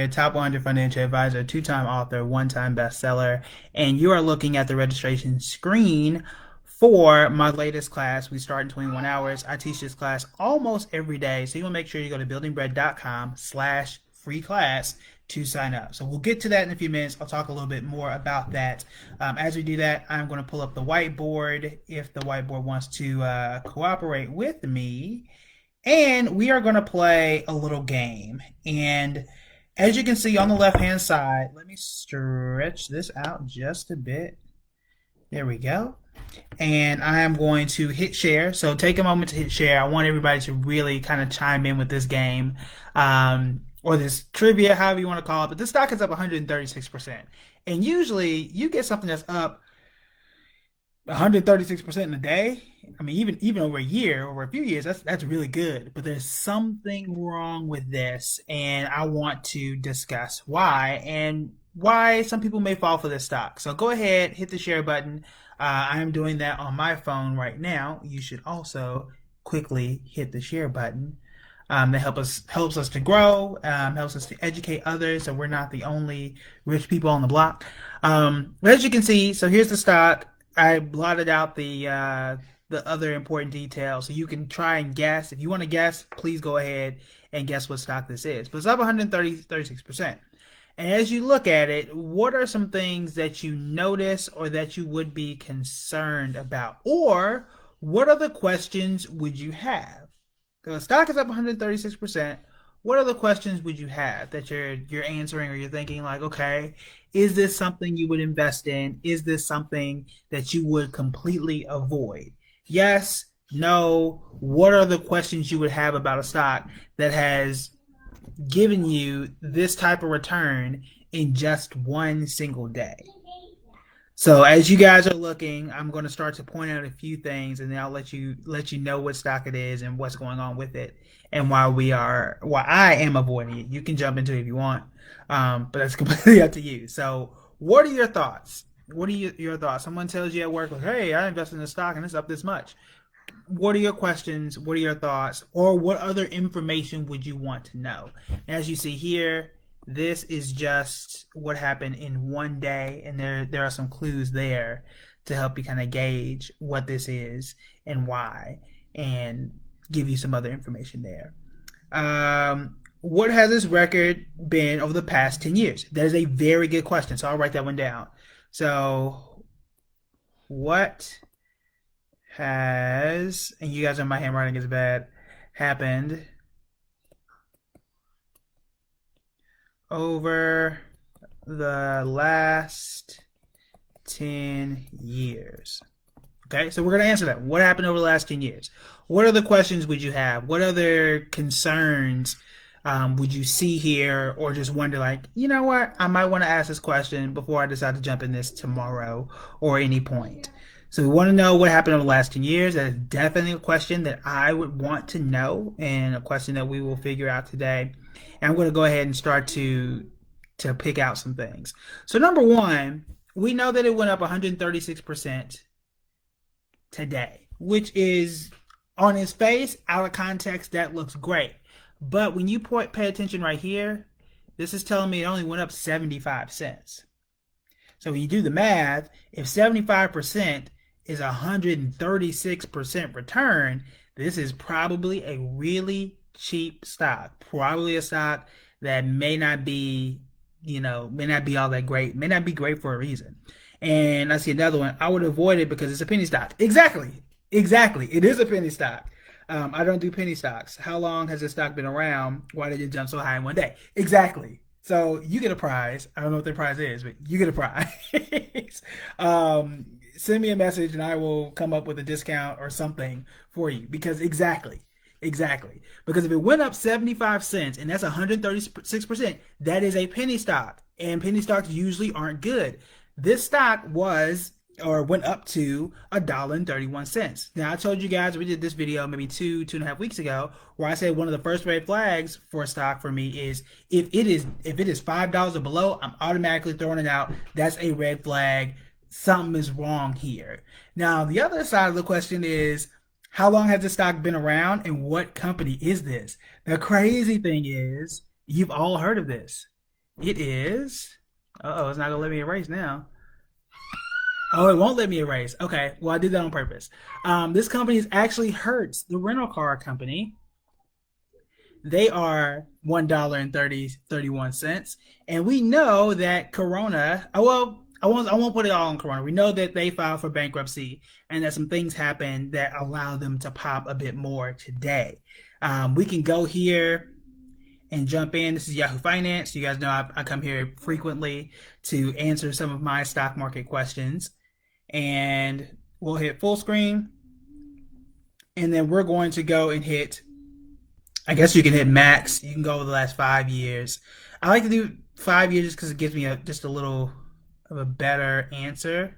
top 100 financial advisor, two-time author, one-time bestseller, and you are looking at the registration screen for my latest class. We start in 21 hours. I teach this class almost every day, so you want to make sure you go to buildingbread.com/free class to sign up. So we'll get to that in a few minutes. I'll talk a little bit more about that. As we do that, I'm going to pull up the whiteboard if the whiteboard wants to cooperate with me. And we are going to play a little game. And as you can see on the left-hand side, let me stretch this out just a bit. There we go. And I am going to hit share. So take a moment to hit share. I want everybody to really kind of chime in with this game, or this trivia, however you want to call it. But this stock is up 136%. And usually you get something that's up 136% in a day. I mean, even over a year, over a few years, that's really good. But there's something wrong with this, and I want to discuss why and why some people may fall for this stock. So go ahead, hit the share button. I am doing that on my phone right now. You should also quickly hit the share button. That helps us to grow, helps us to educate others, so we're not the only rich people on the block. But as you can see, so here's the stock. I blotted out the other important details, so you can try and guess. If you want to guess, please go ahead and guess what stock this is. But it's up 136%. And as you look at it, what are some things that you notice or that you would be concerned about? Or what other questions would you have? The stock is up 136%. What other questions would you have that you're answering, or you're thinking like, okay, is this something you would invest in? Is this something that you would completely avoid? Yes, no. What are the questions you would have about a stock that has given you this type of return in just one single day? So as you guys are looking, I'm going to start to point out a few things, and then I'll let you know what stock it is and what's going on with it, and why I am avoiding it. You can jump into it if you want, but that's completely up to you. So what are your thoughts? What are your thoughts? Someone tells you at work, like, hey, I invested in a stock and it's up this much. What are your questions? What are your thoughts? Or what other information would you want to know? As you see here, this is just what happened in one day, and there are some clues there to help you kind of gauge what this is and why, and give you some other information there. What has this record been over the past 10 years? That is a very good question, so I'll write that one down. So what has, and you guys know my handwriting is bad, happened over the last 10 years? Okay, so we're going to answer that. What happened over the last 10 years? What other questions would you have? What other concerns would you see here, or just wonder like, you know what, I might want to ask this question before I decide to jump in this tomorrow or any point. So we want to know what happened over the last 10 years. That is definitely a question that I would want to know, and a question that we will figure out today. And I'm going to go ahead and start to pick out some things. So number one, we know that it went up 136% today, which is, on its face, out of context, that looks great. But when you pay attention right here, this is telling me it only went up 75 cents. So when you do the math, if 75% is 136% return, this is probably a really cheap stock. Probably a stock that may not be, may not be all that great, may not be great for a reason. And I see another one. I would avoid it because it's a penny stock. Exactly. It is a penny stock. I don't do penny stocks. How long has this stock been around? Why did it jump so high in one day? Exactly. So you get a prize. I don't know what the prize is, but you get a prize. Send me a message and I will come up with a discount or something for you, because exactly. Because if it went up 75 cents and that's 136%, that is a penny stock. And penny stocks usually aren't good. This stock went up to $1.31. Now, I told you guys, we did this video maybe two and a half weeks ago, where I said one of the first red flags for a stock for me is if it is $5 or below, I'm automatically throwing it out. That's a red flag. Something is wrong here. Now, the other side of the question is, how long has this stock been around, and what company is this? The crazy thing is, you've all heard of this. It is. Oh, it's not gonna let me erase now. Oh, it won't let me erase. Okay, well I did that on purpose. This company is actually Hertz, the rental car company. They are $1.31, and we know that Corona. Well, I won't put it all on Corona. We know that they filed for bankruptcy, and that some things happened that allow them to pop a bit more today. We can go here and jump in. This is Yahoo Finance. You guys know I come here frequently to answer some of my stock market questions, and we'll hit full screen, and then we're going to go and hit. I guess you can hit max. You can go over the last 5 years. I like to do 5 years just because it gives me just a little of a better answer.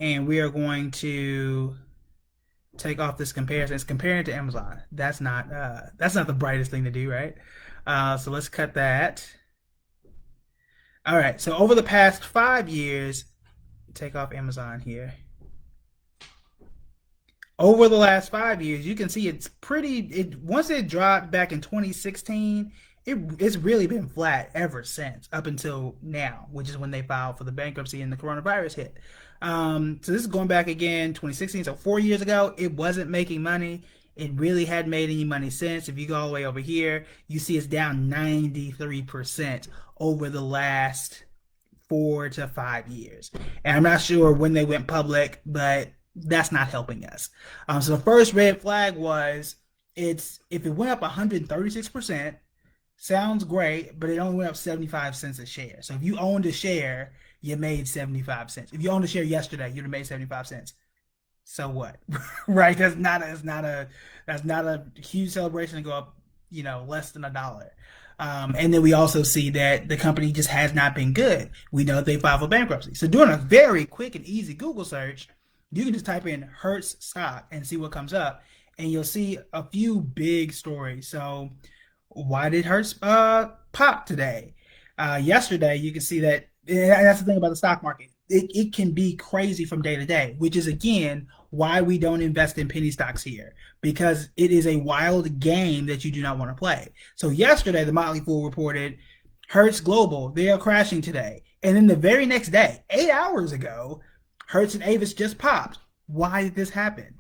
And we are going to take off this comparison. It's comparing to Amazon. That's not the brightest thing to do, right? So let's cut that. All right. So over the past 5 years, take off Amazon here. Over the last 5 years, you can see it's pretty. It once it dropped back in 2016, it's really been flat ever since up until now, which is when they filed for the bankruptcy and the coronavirus hit. So this is going back again 2016, so 4 years ago, it wasn't making money. It really hadn't made any money since. If you go all the way over here, you see it's down 93% over the last 4 to 5 years. And I'm not sure when they went public, but that's not helping us. So the first red flag was it's if it went up 136%, sounds great, but it only went up 75 cents a share. So if you owned a share, you made 75 cents. If you owned a share yesterday, you'd have made 75 cents. So what? Right? That's not a huge celebration to go up, less than $1. And then we also see that the company just has not been good. We know they filed for bankruptcy. So doing a very quick and easy Google search, you can just type in Hertz stock and see what comes up, and you'll see a few big stories. So why did Hertz pop today? Yesterday, you can see that, and that's the thing about the stock market. It can be crazy from day to day, which is again why we don't invest in penny stocks here, because it is a wild game that you do not want to play. So yesterday, the Motley Fool reported Hertz Global, they are crashing today. And then the very next day, 8 hours ago, Hertz and Avis just popped. Why did this happen?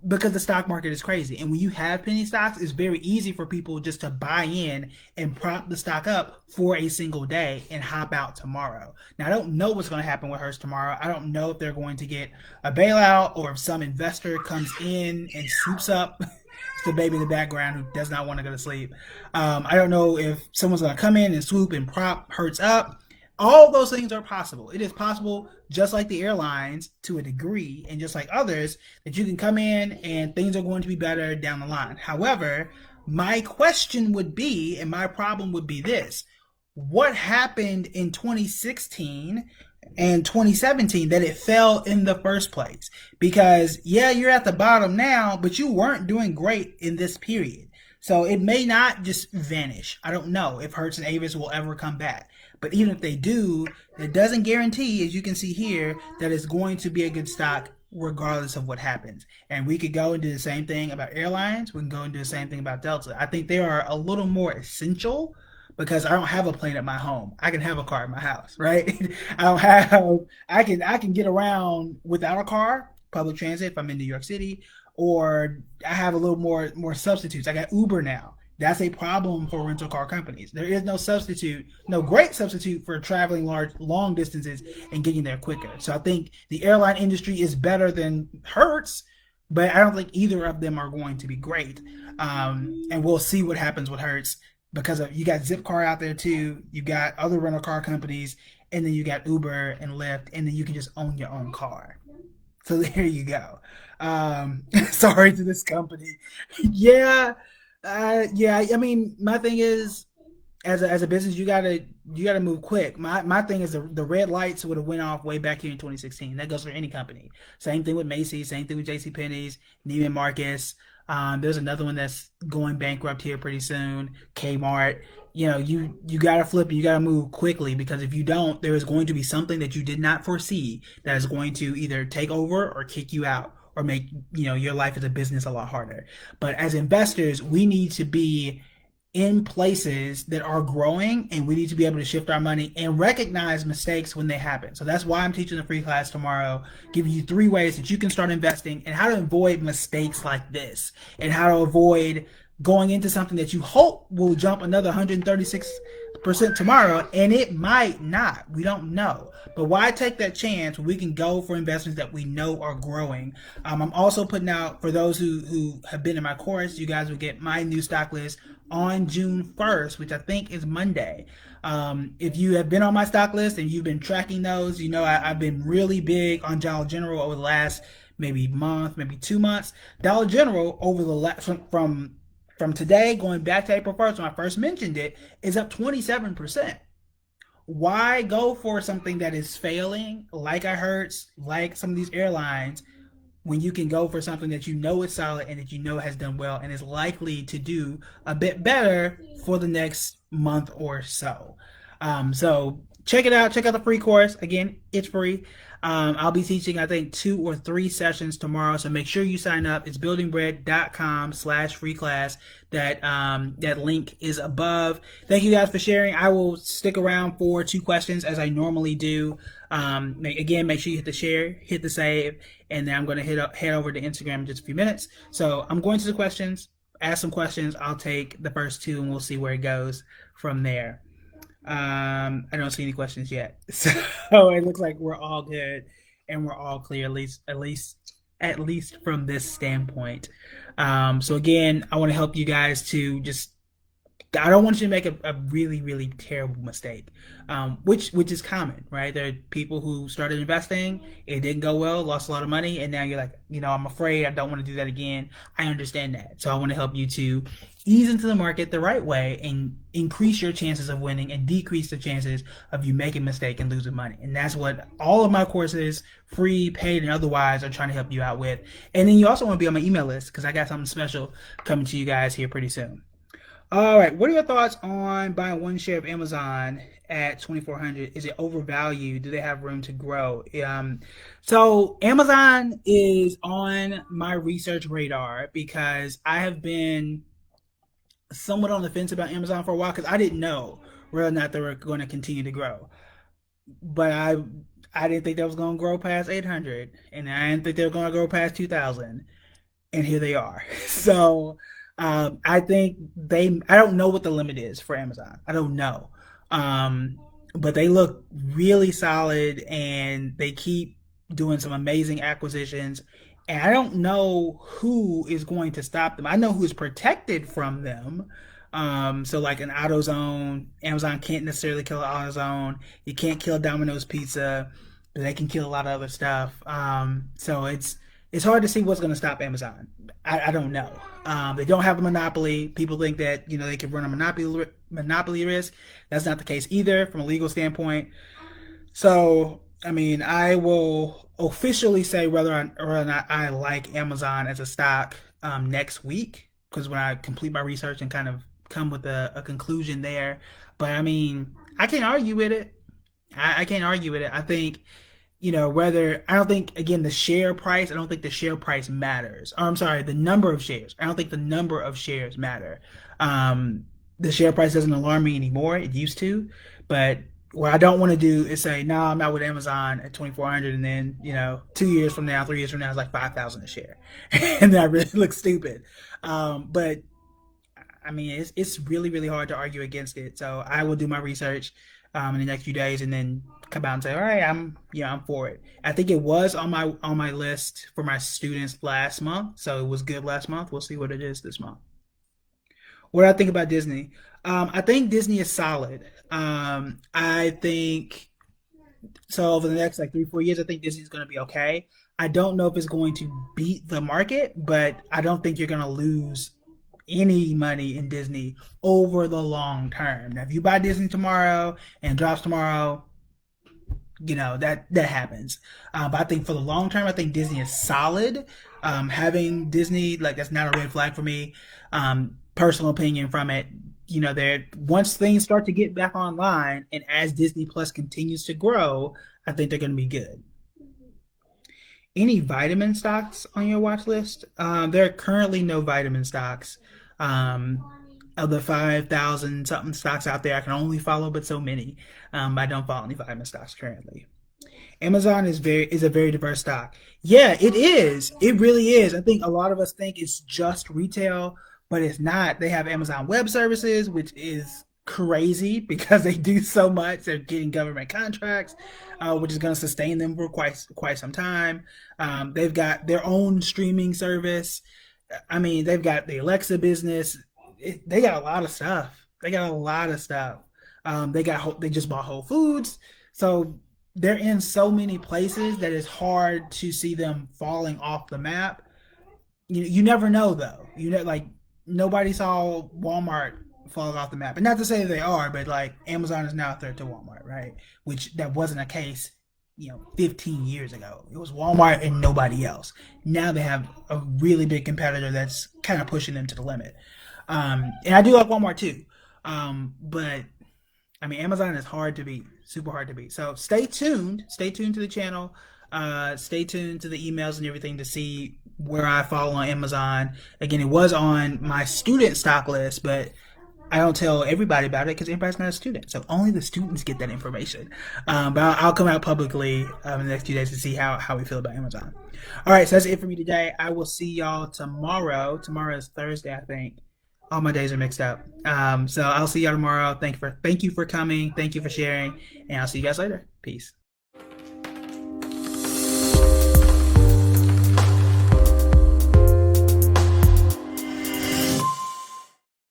Because the stock market is crazy. And when you have penny stocks, it's very easy for people just to buy in and prop the stock up for a single day and hop out tomorrow. Now, I don't know what's going to happen with Hertz tomorrow. I don't know if they're going to get a bailout or if some investor comes in and swoops up the baby in the background who does not want to go to sleep. I don't know if someone's going to come in and swoop and prop Hertz up. All those things are possible. It is possible, just like the airlines to a degree, and just like others, that you can come in and things are going to be better down the line. However, my question would be, and my problem would be this: what happened in 2016 and 2017 that it fell in the first place? Because, yeah, you're at the bottom now, but you weren't doing great in this period. So it may not just vanish. I don't know if Hertz and Avis will ever come back. But even if they do, it doesn't guarantee, as you can see here, that it's going to be a good stock regardless of what happens. And we could go and do the same thing about airlines. We can go and do the same thing about Delta. I think they are a little more essential because I don't have a plane at my home. I can have a car at my house, right? I don't have. I can get around without a car, public transit if I'm in New York City, or I have a little more substitutes. I got Uber now. That's a problem for rental car companies. There is no substitute, no great substitute for traveling long distances and getting there quicker. So I think the airline industry is better than Hertz, but I don't think either of them are going to be great. And we'll see what happens with Hertz because you got Zipcar out there too. You got other rental car companies, and then you got Uber and Lyft, and then you can just own your own car. So there you go. Sorry to this company. Yeah, yeah. I mean, my thing is, as a business, you gotta move quick. My thing is the red lights would have went off way back here in 2016. That goes for any company. Same thing with Macy's. Same thing with J.C. Penney's, Neiman Marcus. There's another one that's going bankrupt here pretty soon. Kmart. You gotta flip. You gotta move quickly because if you don't, there is going to be something that you did not foresee that is going to either take over or kick you out or make your life as a business a lot harder. But as investors, we need to be in places that are growing, and we need to be able to shift our money and recognize mistakes when they happen. So that's why I'm teaching a free class tomorrow, giving you 3 ways that you can start investing and how to avoid mistakes like this, and how to avoid going into something that you hope will jump another 136% tomorrow, and it might not. We don't know. But why take that chance when we can go for investments that we know are growing? I'm also putting out, for those who have been in my course, you guys will get my new stock list on June 1st, which I think is Monday. If you have been on my stock list and you've been tracking those, you know I've been really big on Dollar General over the last maybe month, maybe 2 months. Dollar General over the last from today going back to April 1st when I first mentioned it is up 27%. Why go for something that is failing, like I heard, like some of these airlines, when you can go for something that you know is solid and that you know has done well and is likely to do a bit better for the next month or so. So check it out. Check out the free course. Again, it's free. I'll be teaching, I think, 2 or 3 sessions tomorrow. So make sure you sign up. It's buildingbread.com/free class. That link is above. Thank you guys for sharing. I will stick around for 2 questions as I normally do. Again, make sure you hit the share, hit the save, and then I'm going to head over to Instagram in just a few minutes. So I'm going to the questions, ask some questions. I'll take the first 2 and we'll see where it goes from there. I don't see any questions yet, so it looks like we're all good and we're all clear, at least from this standpoint. So again, I want to help you guys to just, I don't want you to make a really, really terrible mistake, which is common, right? There are people who started investing, it didn't go well, lost a lot of money, and now you're like, I'm afraid, I don't want to do that again. I understand that. So I want to help you to ease into the market the right way and increase your chances of winning and decrease the chances of you making a mistake and losing money. And that's what all of my courses, free, paid, and otherwise, are trying to help you out with. And then you also want to be on my email list because I got something special coming to you guys here pretty soon. All right, what are your thoughts on buying one share of Amazon at 2,400? Is it overvalued? Do they have room to grow? So Amazon is on my research radar because I have been somewhat on the fence about Amazon for a while because I didn't know whether or not they were going to continue to grow. But I didn't think that was going to grow past 800, and I didn't think they were going to grow past 2,000, and here they are. So I think I don't know what the limit is for Amazon. I don't know. But they look really solid and they keep doing some amazing acquisitions. And I don't know who is going to stop them. I know who's protected from them. So like an AutoZone, Amazon can't necessarily kill an AutoZone. You can't kill Domino's Pizza, but they can kill a lot of other stuff. So it's hard to see what's going to stop Amazon. I don't know. They don't have a monopoly. People think that they can run a monopoly risk. That's not the case either from a legal standpoint. So I mean, I will officially say or not I like Amazon as a stock next week because when I complete my research and kind of come with a conclusion there. But I mean, I can't argue with it. I can't argue with it. I think whether I don't think again the share price. I don't think the share price matters. Or, I'm sorry, the number of shares. I don't think the number of shares matter. The share price doesn't alarm me anymore. It used to, but what I don't want to do is say, no, I'm out with Amazon at 2,400, and then 2 years from now, 3 years from now, it's like 5,000 a share, and then I really look stupid. But I mean, it's really really hard to argue against it. So I will do my research in the next few days, and then come out and say, all right, I'm for it. I think it was on my list for my students last month, so it was good last month. We'll see what it is this month. What do I think about Disney? I think Disney is solid. I think so over the next like 3 4 years, I think Disney's going to be okay. I don't know if it's going to beat the market, but I don't think you're going to lose any money in Disney over the long term. Now, if you buy Disney tomorrow and it drops tomorrow, that happens. But I think for the long term, I think Disney is solid. Having Disney, like, that's not a red flag for me. Personal opinion from it. There, once things start to get back online, and as Disney Plus continues to grow, I think they're going to be good. Any vitamin stocks on your watch list? There are currently no vitamin stocks. Um, of the 5,000 something stocks out there, I can only follow but so many. I don't follow any vitamin stocks currently. Amazon is a very diverse stock. Yeah, it is. It really is. I think a lot of us think it's just retail, but it's not. They have Amazon Web Services, which is crazy because they do so much. They're getting government contracts, which is going to sustain them for quite some time. They've got their own streaming service. I mean, they've got the Alexa business. They got a lot of stuff. They got a lot of stuff. They just bought Whole Foods, so they're in so many places that it's hard to see them falling off the map. You never know though. You know, like nobody saw Walmart fall off the map, and not to say they are, but like Amazon is now a threat to Walmart, right? Which that wasn't a case, 15 years ago. It was Walmart and nobody else. Now they have a really big competitor that's kind of pushing them to the limit. And I do like Walmart too, but I mean, Amazon is hard to beat, super hard to beat. So stay tuned. Stay tuned to the channel. Stay tuned to the emails and everything to see where I fall on Amazon. Again, it was on my student stock list, but I don't tell everybody about it because everybody's not a student. So only the students get that information. But I'll come out publicly in the next few days to see how we feel about Amazon. All right, so that's it for me today. I will see y'all tomorrow. Tomorrow is Thursday, I think. All my days are mixed up. So I'll see y'all tomorrow. Thank you for coming. Thank you for sharing, and I'll see you guys later. Peace.